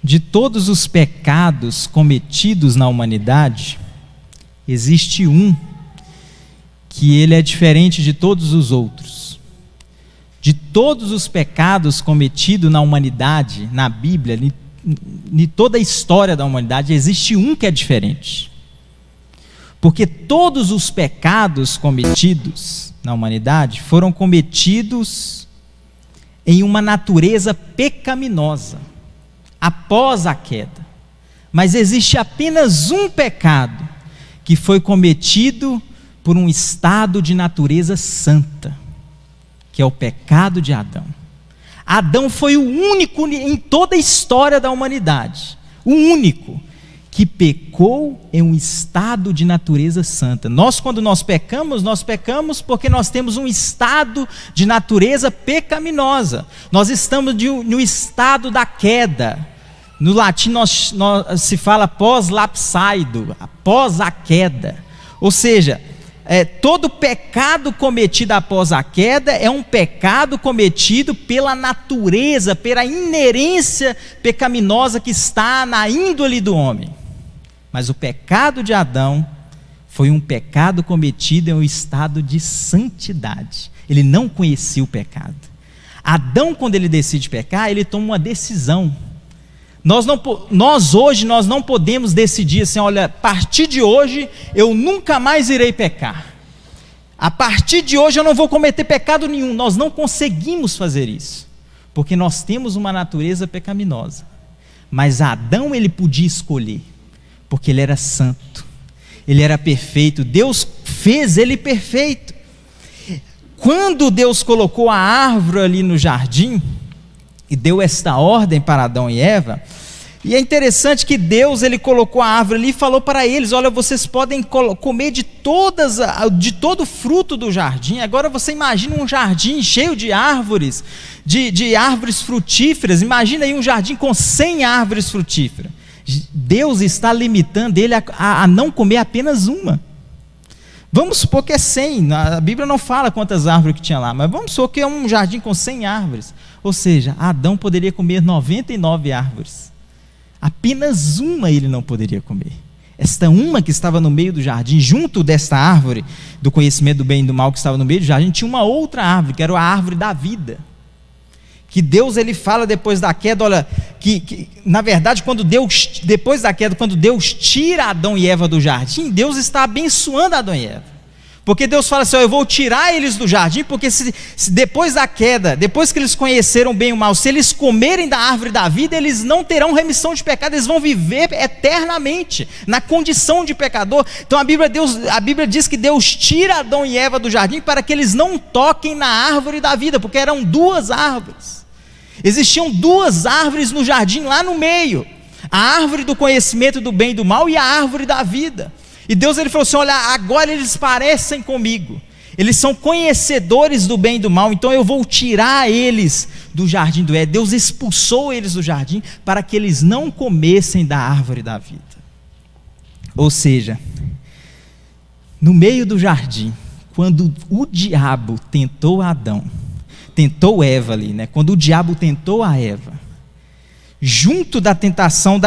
De todos os pecados cometidos na humanidade, existe um que ele é diferente de todos os outros. De todos os pecados cometidos na humanidade, na Bíblia, em toda a história da humanidade, existe um que é diferente. Porque todos os pecados cometidos na humanidade foram cometidos em uma natureza pecaminosa, após a queda. Mas existe apenas um pecado que foi cometido por um estado de natureza santa, que é o pecado de Adão. Adão foi o único em toda a história da humanidade, o único que pecou em um estado de natureza santa. Quando nós pecamos porque nós temos um estado de natureza pecaminosa. Nós estamos no estado da queda. No latim se fala pós-lapsaido, após a queda. Ou seja, todo pecado cometido após a queda é um pecado cometido pela natureza, pela inerência pecaminosa que está na índole do homem. Mas o pecado de Adão foi um pecado cometido em um estado de santidade. Ele não conhecia o pecado. Adão, quando ele decide pecar, ele toma uma decisão. Nós hoje não podemos decidir assim, olha, a partir de hoje eu nunca mais irei pecar. A partir de hoje eu não vou cometer pecado nenhum. Nós não conseguimos fazer isso, porque nós temos uma natureza pecaminosa. Mas Adão, ele podia escolher, porque ele era santo, ele era perfeito. Deus fez ele perfeito. Quando Deus colocou a árvore ali no jardim e deu esta ordem para Adão e Eva, e é interessante que Deus, ele colocou a árvore ali e falou para eles, olha, vocês podem comer de todo o fruto do jardim. Agora você imagina um jardim cheio de árvores, de árvores frutíferas. Imagina aí um jardim com 100 árvores frutíferas. Deus está limitando ele a não comer apenas uma. Vamos supor que é 100, a Bíblia não fala quantas árvores que tinha lá, mas vamos supor que é um jardim com 100 árvores, ou seja, Adão poderia comer 99 árvores, apenas uma ele não poderia comer. Esta uma que estava no meio do jardim, junto desta árvore, do conhecimento do bem e do mal que estava no meio do jardim, tinha uma outra árvore, que era a árvore da vida, que Deus, ele fala depois da queda, olha, que na verdade, depois da queda, quando Deus tira Adão e Eva do jardim, Deus está abençoando Adão e Eva, porque Deus fala assim, eu vou tirar eles do jardim, porque se depois da queda, depois que eles conheceram bem e o mal, se eles comerem da árvore da vida, eles não terão remissão de pecado, eles vão viver eternamente, na condição de pecador. Então a Bíblia diz que Deus tira Adão e Eva do jardim, para que eles não toquem na árvore da vida, porque eram duas árvores. Existiam duas árvores no jardim lá no meio, a árvore do conhecimento do bem e do mal e a árvore da vida. E Deus, ele falou assim, olha, agora eles parecem comigo, eles são conhecedores do bem e do mal, então eu vou tirar eles do jardim do Éden. Deus expulsou eles do jardim para que eles não comessem da árvore da vida. Ou seja, no meio do jardim, quando o diabo tentou Eva ali, né? Quando o diabo tentou a Eva, junto da tentação,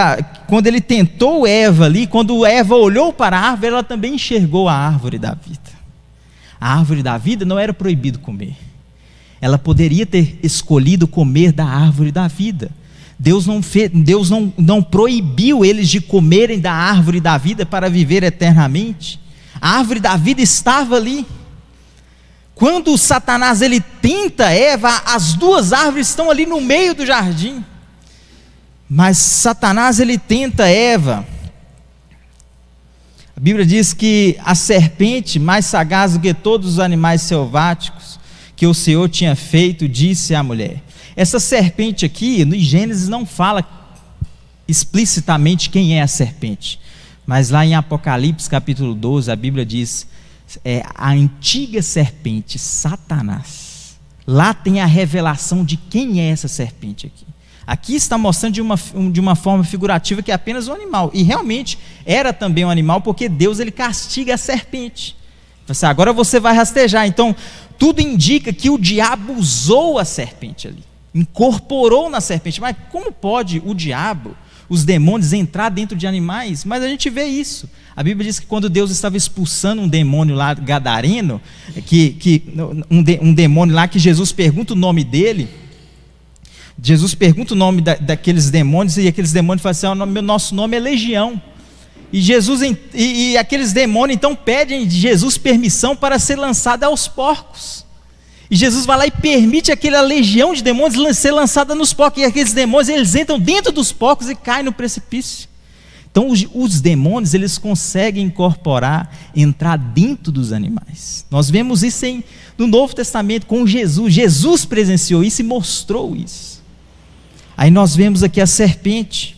quando ele tentou Eva ali, quando Eva olhou para a árvore, ela também enxergou a árvore da vida. A árvore da vida não era proibido comer, ela poderia ter escolhido comer da árvore da vida. Deus não proibiu eles de comerem da árvore da vida para viver eternamente. A árvore da vida estava ali. Quando Satanás, ele tenta Eva, as duas árvores estão ali no meio do jardim, mas Satanás, ele tenta Eva. A Bíblia diz que a serpente, mais sagaz do que todos os animais selváticos que o Senhor tinha feito, disse à mulher. Essa serpente aqui, no Gênesis não fala explicitamente quem é a serpente, mas lá em Apocalipse capítulo 12, a Bíblia diz, a antiga serpente, Satanás. Lá tem a revelação de quem é essa serpente aqui. Aqui está mostrando de uma forma figurativa que é apenas um animal, e realmente era também um animal, porque Deus, ele castiga a serpente. Assim, agora você vai rastejar. Então tudo indica que o diabo usou a serpente ali, incorporou na serpente. Mas como pode o diabo os demônios entrar dentro de animais, mas a gente vê isso. A Bíblia diz que quando Deus estava expulsando um demônio lá, gadareno, um demônio lá que Jesus pergunta o nome dele, Jesus pergunta o nome daqueles demônios, e aqueles demônios falam assim: nosso nome é Legião. E aqueles demônios então pedem de Jesus permissão para ser lançado aos porcos. E Jesus vai lá e permite aquela legião de demônios ser lançada nos porcos. E aqueles demônios, eles entram dentro dos porcos e caem no precipício. Então os demônios, eles conseguem incorporar, entrar dentro dos animais. Nós vemos isso no Novo Testamento com Jesus. Jesus presenciou isso e mostrou isso. Aí nós vemos aqui a serpente,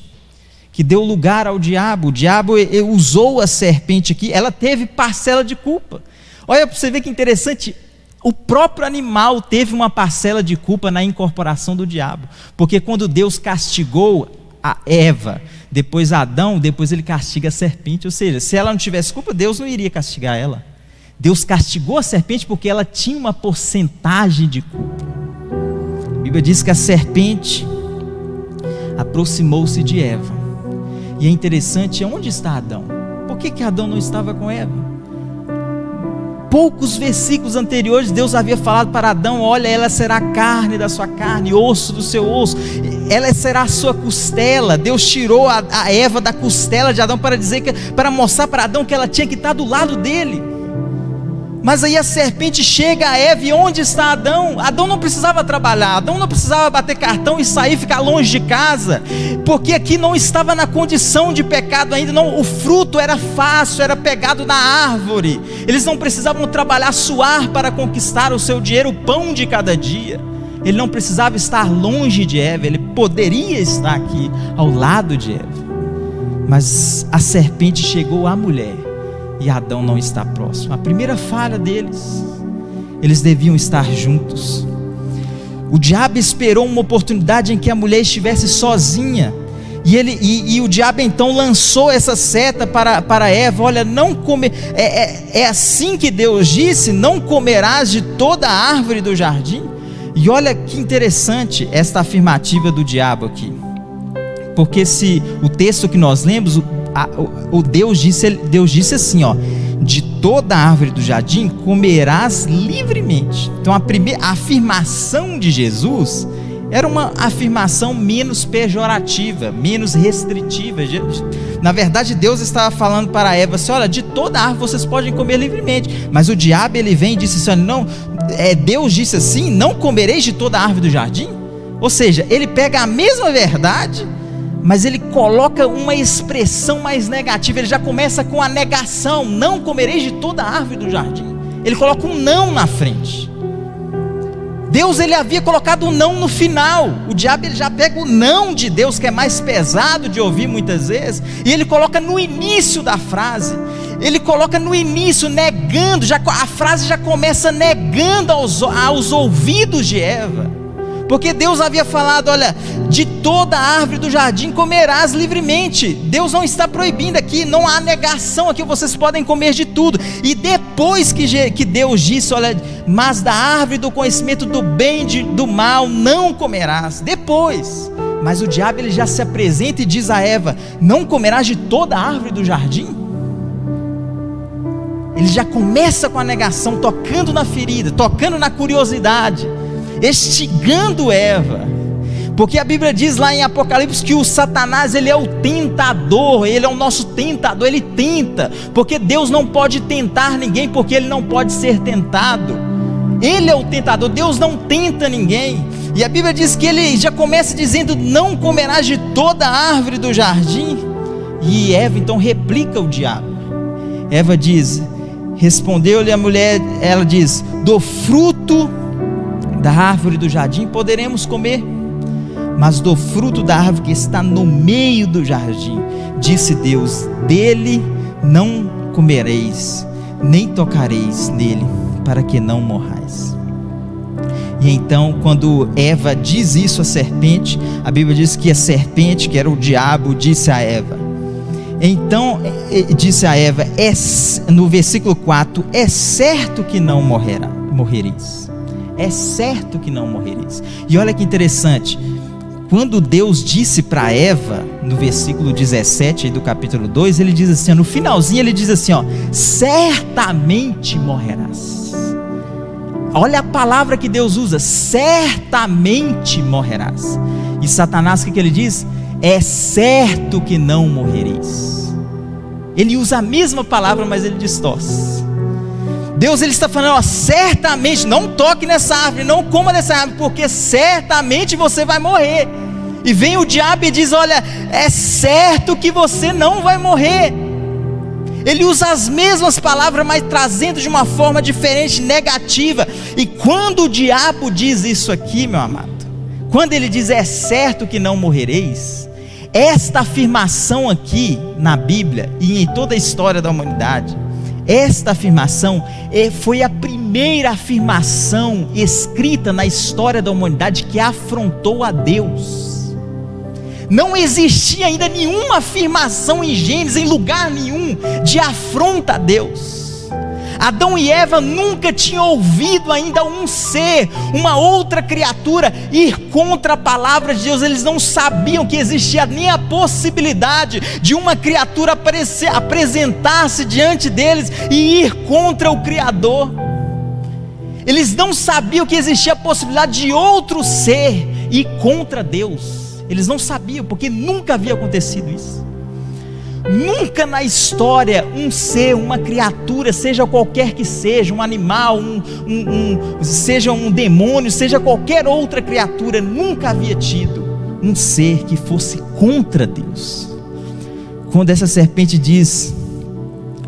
que deu lugar ao diabo. O diabo usou a serpente aqui, ela teve parcela de culpa. Olha para você ver que interessante, o próprio animal teve uma parcela de culpa na incorporação do diabo, porque quando Deus castigou a Eva, depois Adão, depois ele castiga a serpente. Ou seja, se ela não tivesse culpa, Deus não iria castigar ela. Deus castigou a serpente porque ela tinha uma porcentagem de culpa. A Bíblia diz que a serpente aproximou-se de Eva. E é interessante, onde está Adão? Por que Adão não estava com Eva? Poucos versículos anteriores, Deus havia falado para Adão: olha, ela será carne da sua carne, osso do seu osso, ela será a sua costela. Deus tirou a Eva da costela de Adão para mostrar para Adão que ela tinha que estar do lado dele. Mas aí a serpente chega a Eva, e onde está Adão? Adão não precisava trabalhar, Adão não precisava bater cartão e sair, ficar longe de casa, porque aqui não estava na condição de pecado ainda. Não, o fruto era fácil, era pegado na árvore. Eles não precisavam trabalhar, suar para conquistar o seu dinheiro, o pão de cada dia. Ele não precisava estar longe de Eva, ele poderia estar aqui ao lado de Eva. Mas a serpente chegou à mulher, e Adão não está próximo. A primeira falha deles, eles deviam estar juntos. O diabo esperou uma oportunidade em que a mulher estivesse sozinha, e o diabo então lançou essa seta para Eva: olha, não come, é assim que Deus disse: não comerás de toda a árvore do jardim. E olha que interessante esta afirmativa do diabo aqui, porque se o texto que nós lemos, Deus disse assim, ó: de toda a árvore do jardim comerás livremente. Então a afirmação de Jesus era uma afirmação menos pejorativa, menos restritiva. Na verdade, Deus estava falando para Eva assim: olha, de toda a árvore vocês podem comer livremente. Mas o diabo, ele vem e disse assim: não, Deus disse assim: não comereis de toda a árvore do jardim. Ou seja, ele pega a mesma verdade, mas ele coloca uma expressão mais negativa. Ele já começa com a negação: não comereis de toda a árvore do jardim. Ele coloca um não na frente. Deus, ele havia colocado um não no final. O diabo, ele já pega o não de Deus, que é mais pesado de ouvir muitas vezes, e ele coloca no início da frase. Ele coloca no início, negando. A frase já começa negando aos ouvidos de Eva, porque Deus havia falado: olha, de toda a árvore do jardim comerás livremente. Deus não está proibindo aqui, não há negação aqui, vocês podem comer de tudo. E depois que Deus disse: olha, mas da árvore do conhecimento do bem e do mal não comerás. Depois, mas o diabo, ele já se apresenta e diz a Eva: não comerás de toda a árvore do jardim. Ele já começa com a negação, tocando na ferida, tocando na curiosidade, instigando Eva. Porque a Bíblia diz lá em Apocalipse que o Satanás, ele é o tentador, ele é o nosso tentador, ele tenta, porque Deus não pode tentar ninguém, porque ele não pode ser tentado. Ele é o tentador, Deus não tenta ninguém. E a Bíblia diz que ele já começa dizendo: não comerás de toda a árvore do jardim. E Eva então replica o diabo. Eva diz: respondeu-lhe a mulher, ela diz: do fruto da árvore do jardim poderemos comer, mas do fruto da árvore que está no meio do jardim, disse Deus: dele não comereis, nem tocareis nele, para que não morrais. E então, quando Eva diz isso à serpente, a Bíblia diz que a serpente, que era o diabo, disse a Eva, então disse a Eva, no versículo 4: é certo que não morrereis. É certo que não morrereis. E olha que interessante, quando Deus disse para Eva, no versículo 17 aí do capítulo 2, ele diz assim, no finalzinho ele diz assim, certamente morrerás. Olha a palavra que Deus usa, certamente morrerás. E Satanás, o que ele diz? É certo que não morrereis. Ele usa a mesma palavra, mas ele distorce. Deus, ele está falando, certamente, não toque nessa árvore, não coma dessa árvore, porque certamente você vai morrer. E vem o diabo e diz, olha, é certo que você não vai morrer. Ele usa as mesmas palavras, mas trazendo de uma forma diferente, negativa. E quando o diabo diz isso aqui, meu amado, quando ele diz, é certo que não morrereis, esta afirmação aqui na Bíblia e em toda a história da humanidade, esta afirmação foi a primeira afirmação escrita na história da humanidade que afrontou a Deus. Não existia ainda nenhuma afirmação em Gênesis, em lugar nenhum, de afronta a Deus. Adão e Eva nunca tinham ouvido ainda um ser, uma outra criatura, ir contra a palavra de Deus. Eles não sabiam que existia nem a possibilidade de uma criatura apresentar-se diante deles e ir contra o Criador. Eles não sabiam que existia a possibilidade de outro ser ir contra Deus. Eles não sabiam, porque nunca havia acontecido isso. Nunca na história um ser, uma criatura, seja qualquer que seja, um animal, seja um demônio, seja qualquer outra criatura, nunca havia tido um ser que fosse contra Deus. Quando essa serpente diz,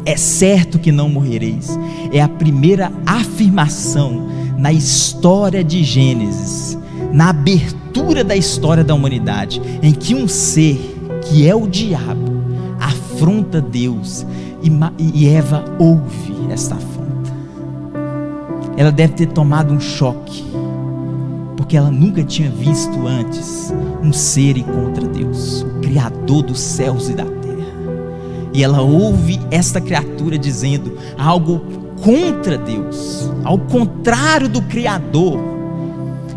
é certo que não morrereis, é a primeira afirmação na história de Gênesis, na abertura da história da humanidade, em que um ser, que é o diabo, afronta Deus, e Eva ouve esta afronta. Ela deve ter tomado um choque, porque ela nunca tinha visto antes um ser ir contra Deus, o Criador dos céus e da terra. E ela ouve esta criatura dizendo algo contra Deus, ao contrário do Criador.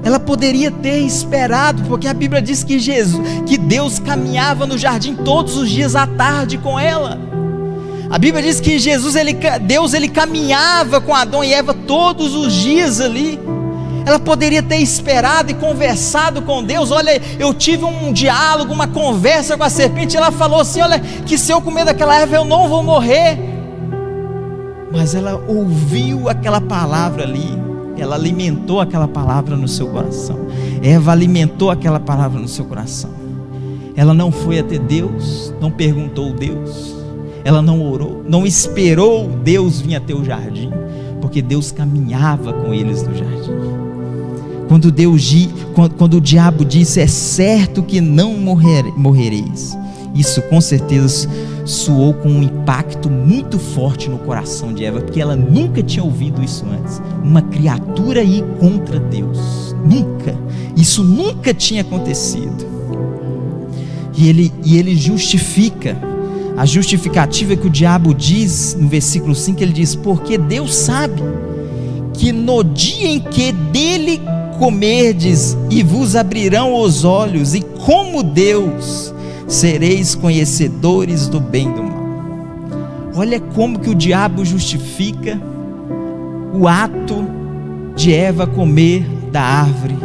Ela poderia ter esperado, porque a Bíblia diz que Deus caminhava no jardim todos os dias à tarde com ela. A Bíblia diz que Deus caminhava com Adão e Eva todos os dias ali. Ela poderia ter esperado e conversado com Deus. Olha, eu tive um diálogo, uma conversa com a serpente. Ela falou assim, olha, que se eu comer daquela erva eu não vou morrer. Mas ela ouviu aquela palavra ali. Ela alimentou aquela palavra no seu coração. Eva alimentou aquela palavra no seu coração. Ela não foi até Deus, não perguntou Deus, ela não orou, não esperou Deus vir até o jardim, porque Deus caminhava com eles no jardim. Quando o diabo disse, é certo que não morrereis, isso com certeza soou com um impacto muito forte no coração de Eva, porque ela nunca tinha ouvido isso antes, uma criatura ir contra Deus, nunca, isso nunca tinha acontecido. E ele justifica, a justificativa que o diabo diz no versículo 5, ele diz, porque Deus sabe que no dia em que dele comerdes e vos abrirão os olhos, e como Deus sereis conhecedores do bem e do mal. Olha como que o diabo justifica o ato de Eva comer da árvore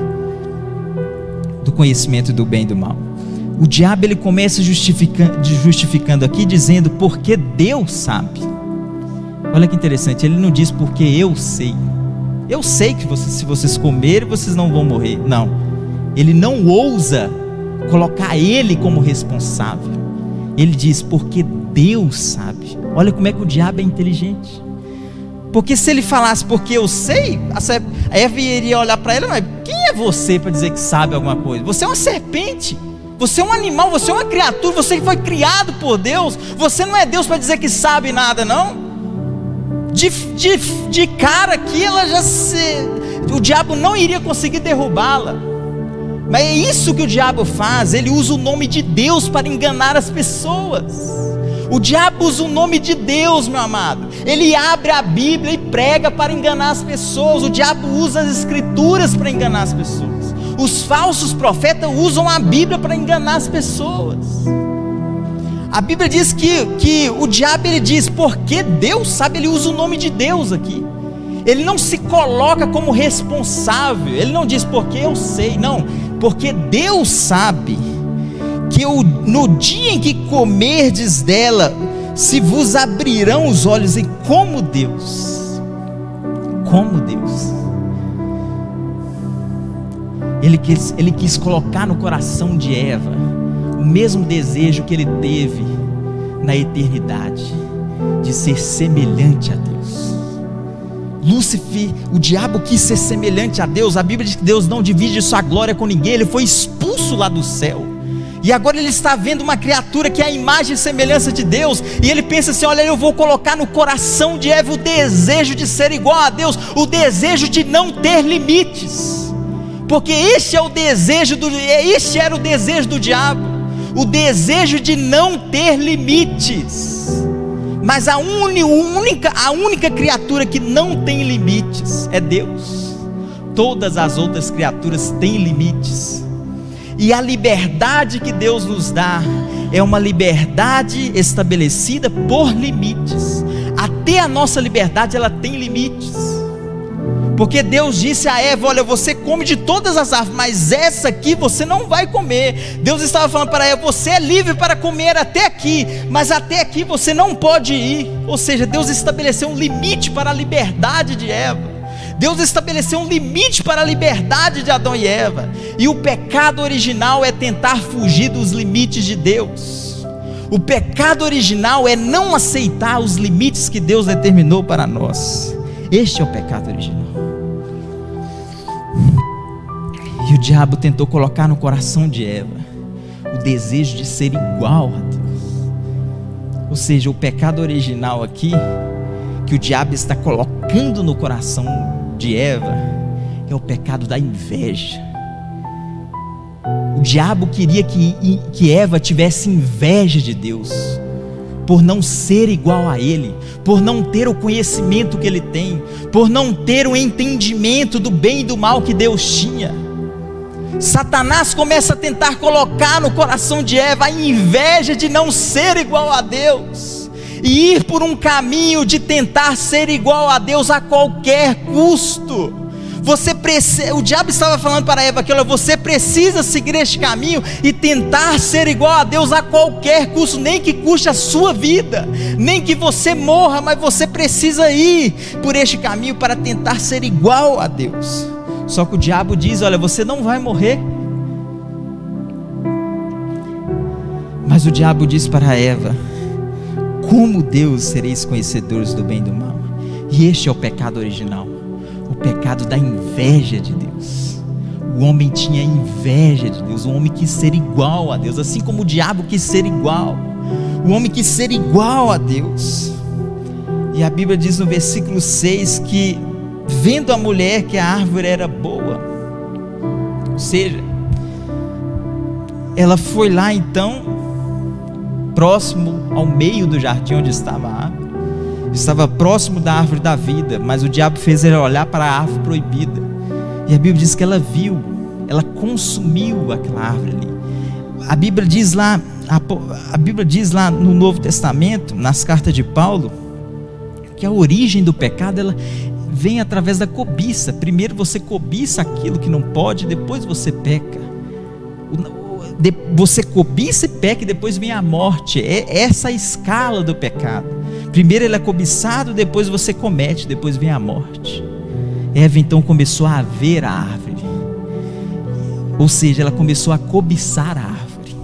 do conhecimento do bem e do mal. O diabo, ele começa justificando aqui, dizendo, porque Deus sabe. Olha que interessante, ele não diz porque eu sei que se vocês comerem, vocês não vão morrer. Não, ele não ousa colocar ele como responsável. Ele diz, porque Deus sabe. Olha como é que o diabo é inteligente. Porque se ele falasse, porque eu sei, a Eva iria olhar para ele, mas quem é você para dizer que sabe alguma coisa? Você é uma serpente, você é um animal, você é uma criatura, você que foi criado por Deus, você não é Deus para dizer que sabe nada, não. De cara aqui, o diabo não iria conseguir derrubá-la. Mas é isso que o diabo faz, ele usa o nome de Deus para enganar as pessoas. O diabo usa o nome de Deus, meu amado. Ele abre a Bíblia e prega para enganar as pessoas. O diabo usa as escrituras para enganar as pessoas. Os falsos profetas usam a Bíblia para enganar as pessoas. A Bíblia diz que o diabo, ele diz, porque Deus sabe, ele usa o nome de Deus aqui. Ele não se coloca como responsável, ele não diz porque eu sei, não, porque Deus sabe que no dia em que comerdes dela, se vos abrirão os olhos, e como Deus, ele quis colocar no coração de Eva o mesmo desejo que ele teve na eternidade, de ser semelhante a Deus. Lúcifer, o diabo, quis ser semelhante a Deus. A Bíblia diz que Deus não divide sua glória com ninguém, ele foi expulso lá do céu, e agora ele está vendo uma criatura que é a imagem e semelhança de Deus, e ele pensa assim, olha, eu vou colocar no coração de Eva o desejo de ser igual a Deus, o desejo de não ter limites, porque este era o desejo do diabo, o desejo de não ter limites. Mas a única criatura que não tem limites é Deus. Todas as outras criaturas têm limites, e a liberdade que Deus nos dá é uma liberdade estabelecida por limites. Até a nossa liberdade, ela tem limites, porque Deus disse a Eva, olha, você come de todas as árvores, mas essa aqui você não vai comer. Deus estava falando para Eva, você é livre para comer até aqui, mas até aqui você não pode ir. Ou seja, Deus estabeleceu um limite para a liberdade de Eva. Deus estabeleceu um limite para a liberdade de Adão e Eva, e o pecado original é tentar fugir dos limites de Deus. O pecado original é não aceitar os limites que Deus determinou para nós. Este é o pecado original. E o diabo tentou colocar no coração de Eva o desejo de ser igual a Deus. Ou seja, o pecado original aqui, que o diabo está colocando no coração de Eva, é o pecado da inveja. O diabo queria que Eva tivesse inveja de Deus, por não ser igual a Ele, por não ter o conhecimento que Ele tem, por não ter o entendimento do bem e do mal que Deus tinha. Satanás começa a tentar colocar no coração de Eva a inveja de não ser igual a Deus, e ir por um caminho de tentar ser igual a Deus a qualquer custo. O diabo estava falando para Eva que você precisa seguir este caminho e tentar ser igual a Deus a qualquer custo, nem que custe a sua vida, nem que você morra, mas você precisa ir por este caminho para tentar ser igual a Deus. Só que o diabo diz, olha, você não vai morrer. Mas o diabo diz para Eva, como Deus sereis conhecedores do bem e do mal. E este é o pecado original, o pecado da inveja de Deus. O homem tinha inveja de Deus, o homem quis ser igual a Deus, assim como o diabo quis ser igual. O homem quis ser igual a Deus. E a Bíblia diz no versículo 6 que, vendo a mulher que a árvore era boa, ou seja, ela foi lá então, próximo ao meio do jardim onde estava a árvore, estava próximo da árvore da vida, mas o diabo fez ela olhar para a árvore proibida, e a Bíblia diz que ela viu, ela consumiu aquela árvore ali. A Bíblia diz lá no Novo Testamento, nas cartas de Paulo, que a origem do pecado, ela vem através da cobiça. Primeiro você cobiça aquilo que não pode, depois você peca. Você cobiça e peca, e depois vem a morte. É essa a escala do pecado. Primeiro ele é cobiçado, depois você comete, depois vem a morte. Eva então começou a ver a árvore, ou seja, ela começou a cobiçar a árvore,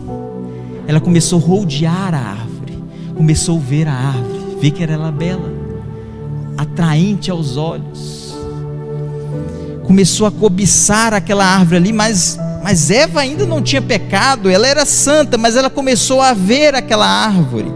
ela começou a rodear a árvore, começou a ver a árvore, ver que era bela, atraente aos olhos, começou a cobiçar aquela árvore ali, mas Eva ainda não tinha pecado, ela era santa, mas ela começou a ver aquela árvore,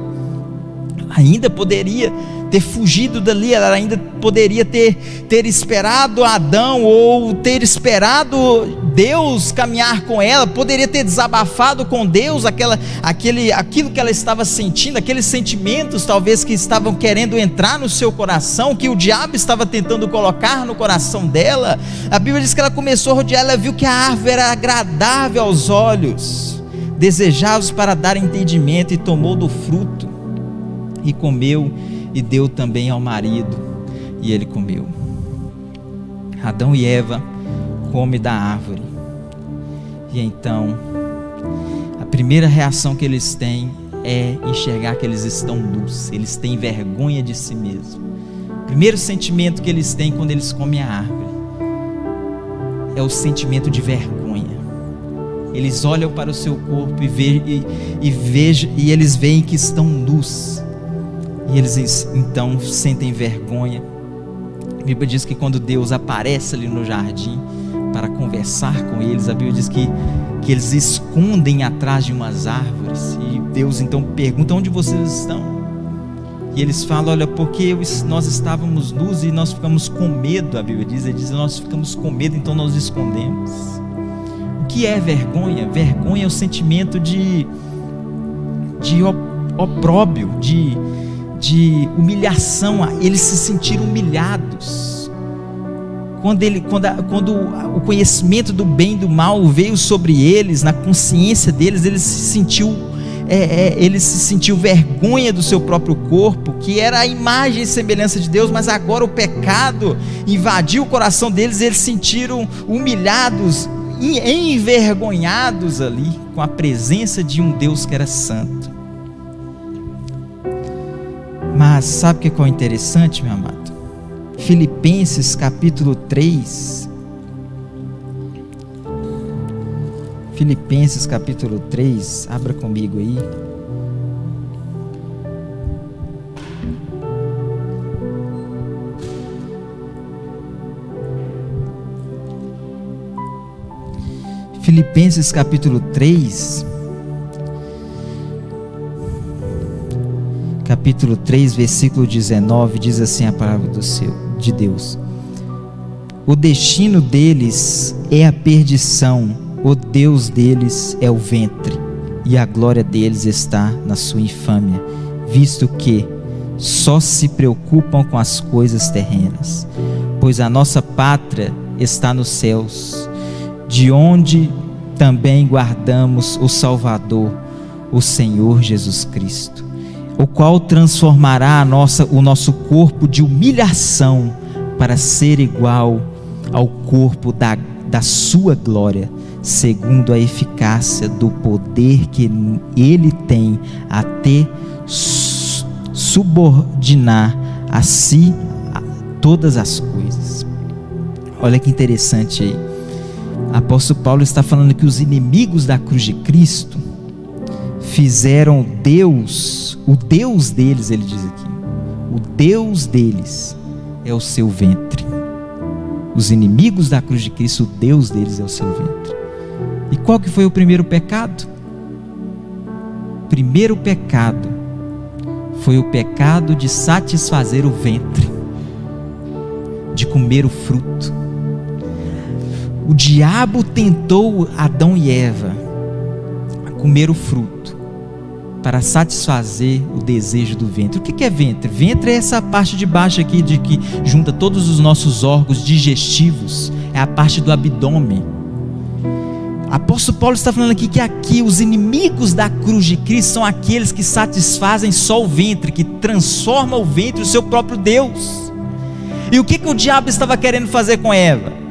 ainda poderia ter fugido dali. Ela ainda poderia ter esperado Adão, ou ter esperado Deus caminhar com ela, poderia ter desabafado com Deus aquilo que ela estava sentindo, aqueles sentimentos talvez que estavam querendo entrar no seu coração, que o diabo estava tentando colocar no coração dela. A Bíblia diz que ela começou a rodear, ela viu que a árvore era agradável aos olhos, desejáveis para dar entendimento, e tomou do fruto e comeu, e deu também ao marido, e ele comeu. Adão e Eva comem da árvore, e então a primeira reação que eles têm é enxergar que eles estão nus, eles têm vergonha de si mesmos. O primeiro sentimento que eles têm quando eles comem a árvore é o sentimento de vergonha. Eles olham para o seu corpo e eles veem que estão nus, e eles então sentem vergonha. A Bíblia diz que quando Deus aparece ali no jardim para conversar com eles, a Bíblia diz que eles escondem atrás de umas árvores, e Deus então pergunta: onde vocês estão? E eles falam: olha, porque nós estávamos nus e nós ficamos com medo. A Bíblia diz, nós ficamos com medo, então nós escondemos. O que é vergonha? Vergonha é o sentimento de opróbrio, de humilhação. Eles se sentiram humilhados. Quando o conhecimento do bem e do mal veio sobre eles, na consciência deles, eles se sentiu vergonha do seu próprio corpo, que era a imagem e semelhança de Deus, mas agora o pecado invadiu o coração deles, e eles se sentiram humilhados, envergonhados ali, com a presença de um Deus que era santo. Mas sabe o que é interessante, meu amado? Filipenses capítulo 3, Filipenses capítulo 3, abra comigo aí. Filipenses capítulo 3, versículo 19, diz assim a palavra de Deus: o destino deles é a perdição, o Deus deles é o ventre, e a glória deles está na sua infâmia, visto que só se preocupam com as coisas terrenas, pois a nossa pátria está nos céus, de onde também guardamos o Salvador, o Senhor Jesus Cristo, o qual transformará o nosso corpo de humilhação para ser igual ao corpo da sua glória, segundo a eficácia do poder que ele tem, até subordinar a si todas as coisas. Olha que interessante aí. O apóstolo Paulo está falando que os inimigos da cruz de Cristo fizeram Deus, o Deus deles, ele diz aqui, o Deus deles é o seu ventre. Os inimigos da cruz de Cristo, o Deus deles é o seu ventre. E qual que foi o primeiro pecado? O primeiro pecado foi o pecado de satisfazer o ventre, de comer o fruto. O diabo tentou Adão e Eva a comer o fruto para satisfazer o desejo do ventre. O que é ventre? Ventre é essa parte de baixo aqui, de que junta todos os nossos órgãos digestivos, é a parte do abdômen. O apóstolo Paulo está falando aqui que os inimigos da cruz de Cristo são aqueles que satisfazem só o ventre, que transformam o ventre o seu próprio Deus. E o que o diabo estava querendo fazer com Eva?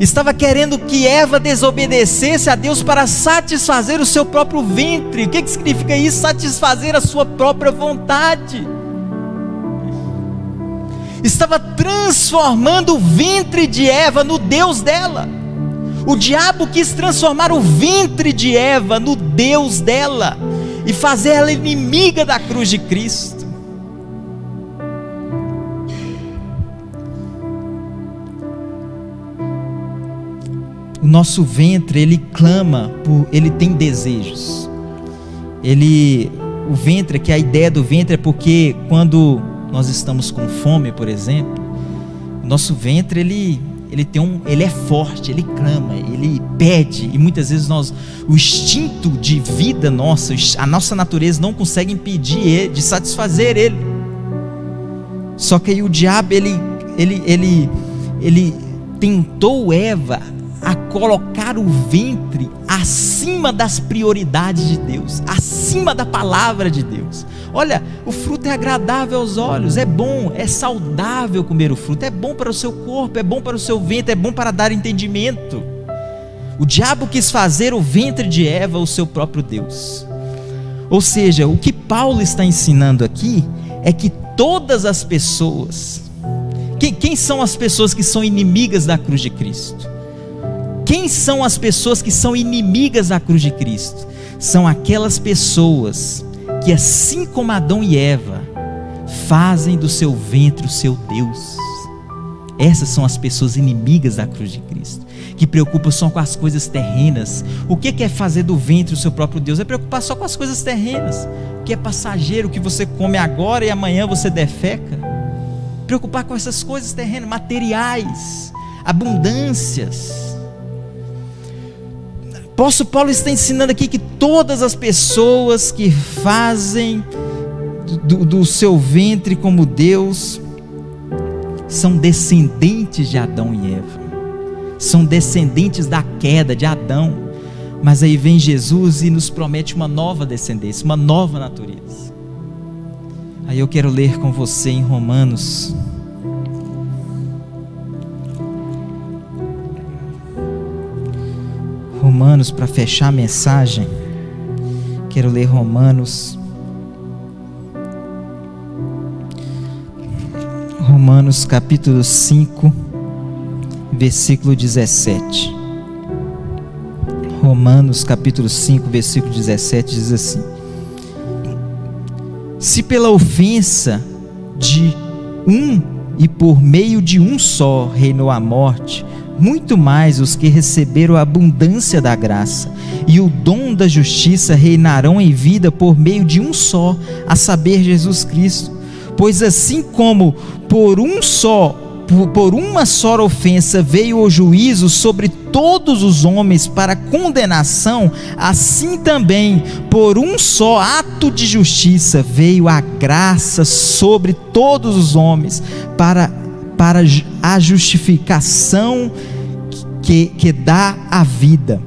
Estava querendo que Eva desobedecesse a Deus para satisfazer o seu próprio ventre. O que significa isso? Satisfazer a sua própria vontade. Estava transformando o ventre de Eva no Deus dela. O diabo quis transformar o ventre de Eva no Deus dela e fazer ela inimiga da cruz de Cristo. O nosso ventre, ele clama ele tem desejos. O ventre, que a ideia do ventre é porque quando nós estamos com fome, por exemplo, o nosso ventre ele é forte, ele clama, ele pede, e muitas vezes o instinto de vida nossa, a nossa natureza não consegue impedir ele, de satisfazer ele. Só que aí o diabo ele tentou Eva a colocar o ventre acima das prioridades de Deus, acima da palavra de Deus. Olha, o fruto é agradável aos olhos, é bom, é saudável comer o fruto, é bom para o seu corpo, é bom para o seu ventre, é bom para dar entendimento. O diabo quis fazer o ventre de Eva o seu próprio Deus. Ou seja, o que Paulo está ensinando aqui é que todas as pessoas, quem são as pessoas que são inimigas da cruz de Cristo? Quem são as pessoas que são inimigas da cruz de Cristo? São aquelas pessoas que, assim como Adão e Eva, fazem do seu ventre o seu Deus. Essas são as pessoas inimigas da cruz de Cristo, que preocupam só com as coisas terrenas. O que é fazer do ventre o seu próprio Deus? É preocupar só com as coisas terrenas, o que é passageiro, o que você come agora e amanhã você defeca. Preocupar com essas coisas terrenas, materiais, abundâncias. Apóstolo Paulo está ensinando aqui que todas as pessoas que fazem do seu ventre como Deus são descendentes de Adão e Eva, são descendentes da queda de Adão. Mas aí vem Jesus e nos promete uma nova descendência, uma nova natureza. Aí eu quero ler com você em Romanos, para fechar a mensagem, quero ler Romanos capítulo 5, versículo 17. Romanos capítulo 5, versículo 17 diz assim: se pela ofensa de um e por meio de um só reinou a morte, muito mais os que receberam a abundância da graça e o dom da justiça reinarão em vida por meio de um só, a saber, Jesus Cristo. Pois assim como por uma só ofensa veio o juízo sobre todos os homens para condenação, assim também por um só ato de justiça veio a graça sobre todos os homens para a justificação que dá a vida.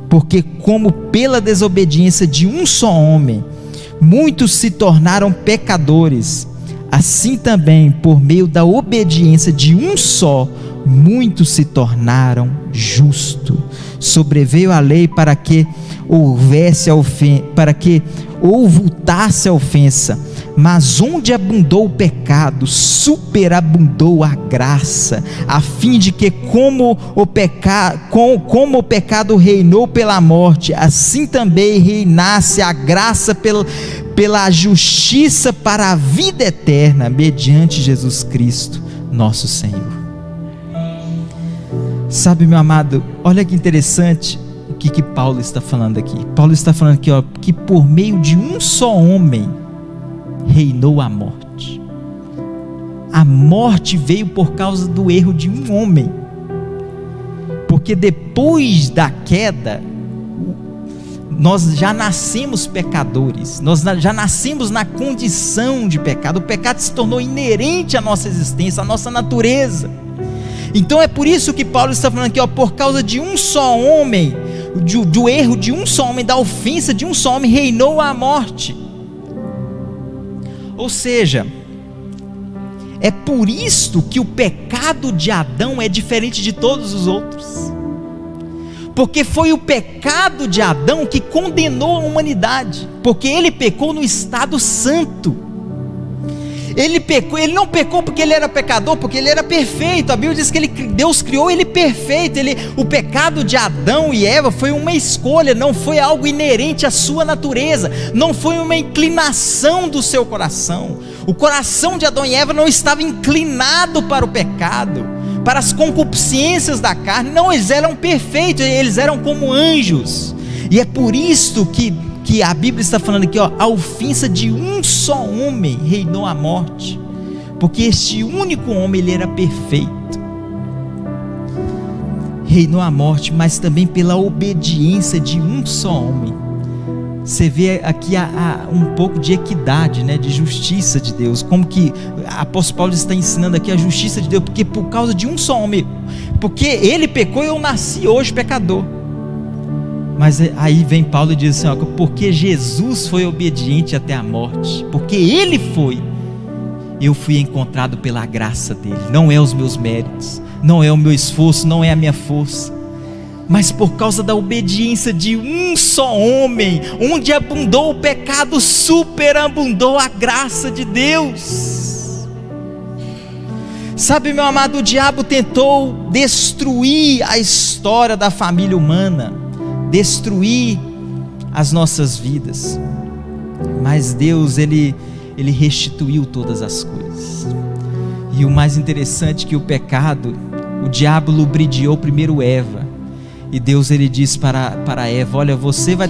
Porque como pela desobediência de um só homem muitos se tornaram pecadores, assim também por meio da obediência de um só muitos se tornaram justos. Sobreveio a lei para que voltasse a ofensa, mas onde abundou o pecado, superabundou a graça, a fim de que como o pecado reinou pela morte, assim também reinasse a graça pela justiça para a vida eterna, mediante Jesus Cristo, nosso Senhor. Sabe, meu amado, olha que interessante o que Paulo está falando aqui. Paulo está falando aqui, que por meio de um só homem reinou a morte. A morte veio por causa do erro de um homem, porque depois da queda nós já nascemos pecadores, nós já nascemos na condição de pecado. O pecado se tornou inerente à nossa existência, à nossa natureza. Então é por isso que Paulo está falando aqui, por causa de um só homem, do erro de um só homem, da ofensa de um só homem, reinou a morte. Ou seja, é por isto que o pecado de Adão é diferente de todos os outros, porque foi o pecado de Adão que condenou a humanidade, porque ele pecou no estado santo. Ele não pecou porque ele era pecador, porque ele era perfeito. A Bíblia diz que Deus criou ele perfeito. O pecado de Adão e Eva foi uma escolha, não foi algo inerente à sua natureza, não foi uma inclinação do seu coração. O coração de Adão e Eva não estava inclinado para o pecado, para as concupiscências da carne. Não, eles eram perfeitos, eles eram como anjos. E é por isso que a Bíblia está falando aqui, a ofensa de um só homem reinou a morte. porque este único homem, ele era perfeito. Reinou a morte, mas também pela obediência de um só homem. Você vê aqui um pouco de equidade, né, de justiça de Deus, como que o apóstolo Paulo está ensinando aqui a justiça de Deus, porque por causa de um só homem, porque ele pecou e eu nasci hoje pecador. Mas aí vem Paulo e diz assim, ó, porque Jesus foi obediente até a morte, porque ele foi, eu fui encontrado pela graça dele. Não é os meus méritos, não é o meu esforço, não é a minha força, mas por causa da obediência de um só homem, onde abundou o pecado, superabundou a graça de Deus. Sabe, meu amado, o diabo tentou destruir a história da família humana, destruir as nossas vidas, mas Deus, ele restituiu todas as coisas. E o mais interessante é que o pecado, o diabo lubridiou primeiro Eva, e Deus, ele diz para Eva, olha, você vai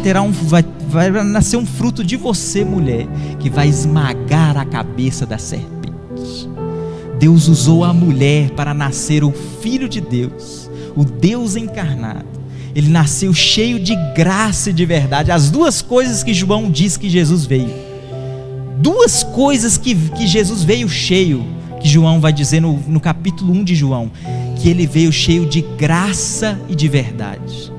nascer um fruto de você, mulher, que vai esmagar a cabeça da serpente. Deus usou a mulher para nascer o Filho de Deus, o Deus encarnado. Ele nasceu cheio de graça e de verdade, as duas coisas que João diz que Jesus veio, duas coisas que Jesus veio cheio, que João vai dizer no capítulo 1 de João, que ele veio cheio de graça e de verdade.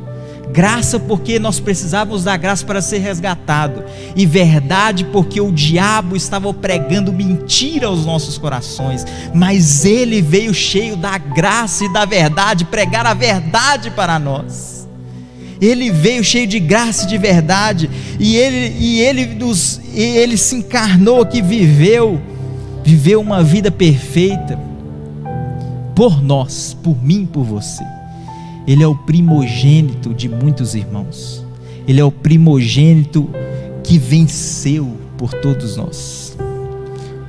Graça porque nós precisávamos da graça para ser resgatado, e verdade porque o diabo estava pregando mentira aos nossos corações, mas ele veio cheio da graça e da verdade, pregar a verdade para nós. Ele veio cheio de graça e de verdade, e ele se encarnou, que viveu uma vida perfeita por nós, por mim e por você. Ele é o primogênito de muitos irmãos, ele é o primogênito que venceu por todos nós,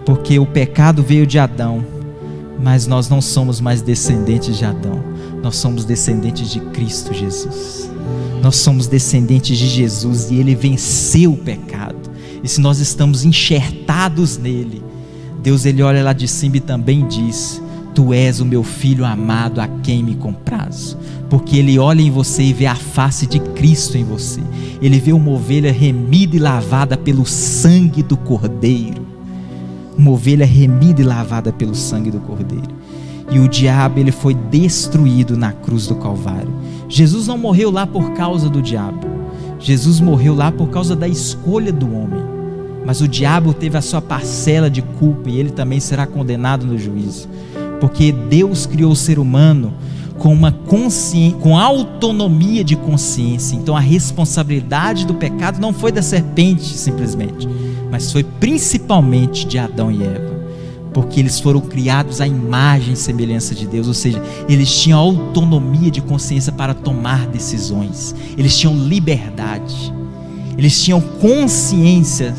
porque o pecado veio de Adão, mas nós não somos mais descendentes de Adão, nós somos descendentes de Cristo Jesus. Nós somos descendentes de Jesus, e ele venceu o pecado, e se nós estamos enxertados nele, Deus, ele olha lá de cima e também diz, tu és o meu filho amado, a quem me comprazo, porque ele olha em você e vê a face de Cristo em você, ele vê uma ovelha remida e lavada pelo sangue do Cordeiro, uma ovelha remida e lavada pelo sangue do Cordeiro. E o diabo, ele foi destruído na cruz do Calvário. Jesus não morreu lá por causa do diabo, Jesus morreu lá por causa da escolha do homem, mas o diabo teve a sua parcela de culpa, e ele também será condenado no juízo, porque Deus criou o ser humano com uma consciência, com autonomia de consciência. Então a responsabilidade do pecado não foi da serpente simplesmente, mas foi principalmente de Adão e Eva, porque eles foram criados à imagem e semelhança de Deus, ou seja, eles tinham autonomia de consciência para tomar decisões, eles tinham liberdade, eles tinham consciência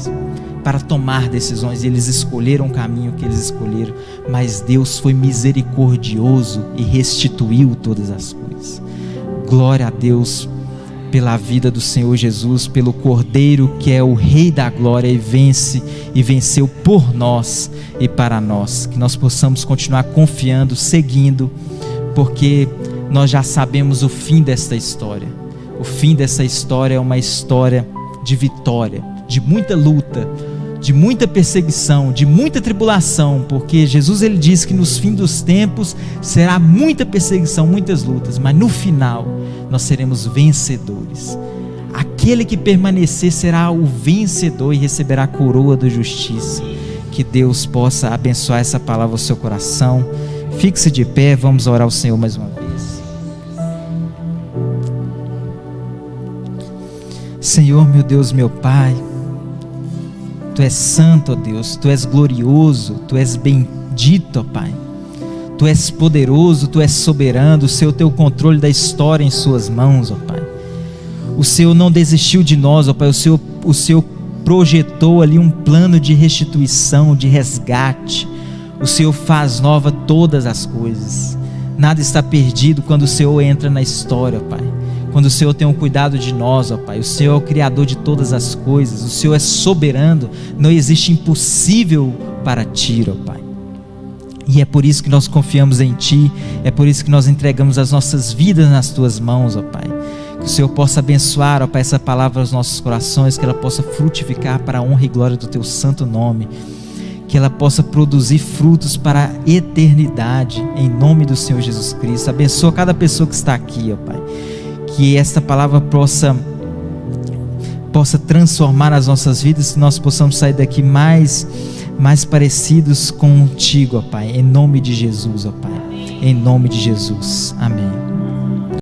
para tomar decisões, e eles escolheram o caminho que eles escolheram, mas Deus foi misericordioso e restituiu todas as coisas. Glória a Deus pela vida do Senhor Jesus, pelo Cordeiro que é o Rei da Glória, e venceu por nós e para nós, que nós possamos continuar confiando, seguindo, porque nós já sabemos o fim desta história. O fim dessa história é uma história de vitória, de muita luta, de muita perseguição, de muita tribulação, porque Jesus, ele diz que nos fins dos tempos será muita perseguição, muitas lutas, mas no final nós seremos vencedores. Aquele que permanecer será o vencedor e receberá a coroa da justiça. Que Deus possa abençoar essa palavra ao seu coração. Fixe de pé, vamos orar ao Senhor mais uma vez. Senhor, meu Deus, meu Pai, Tu és santo, ó Deus, Tu és glorioso, Tu és bendito, ó Pai. Tu és poderoso, Tu és soberano, o Senhor tem o controle da história em Suas mãos, ó Pai. O Senhor não desistiu de nós, ó Pai, o Senhor projetou ali um plano de restituição, de resgate. O Senhor faz nova todas as coisas, nada está perdido quando o Senhor entra na história, ó Pai. Quando o Senhor tem um cuidado de nós, ó Pai, o Senhor é o Criador de todas as coisas, o Senhor é soberano, não existe impossível para Ti, ó Pai. E é por isso que nós confiamos em Ti, é por isso que nós entregamos as nossas vidas nas Tuas mãos, ó Pai. Que o Senhor possa abençoar, ó Pai, essa palavra aos nossos corações, que ela possa frutificar para a honra e glória do Teu santo nome, que ela possa produzir frutos para a eternidade, em nome do Senhor Jesus Cristo. Abençoa cada pessoa que está aqui, ó Pai, que esta palavra possa transformar as nossas vidas, que nós possamos sair daqui mais parecidos contigo, ó Pai, em nome de Jesus, ó Pai, em nome de Jesus, amém.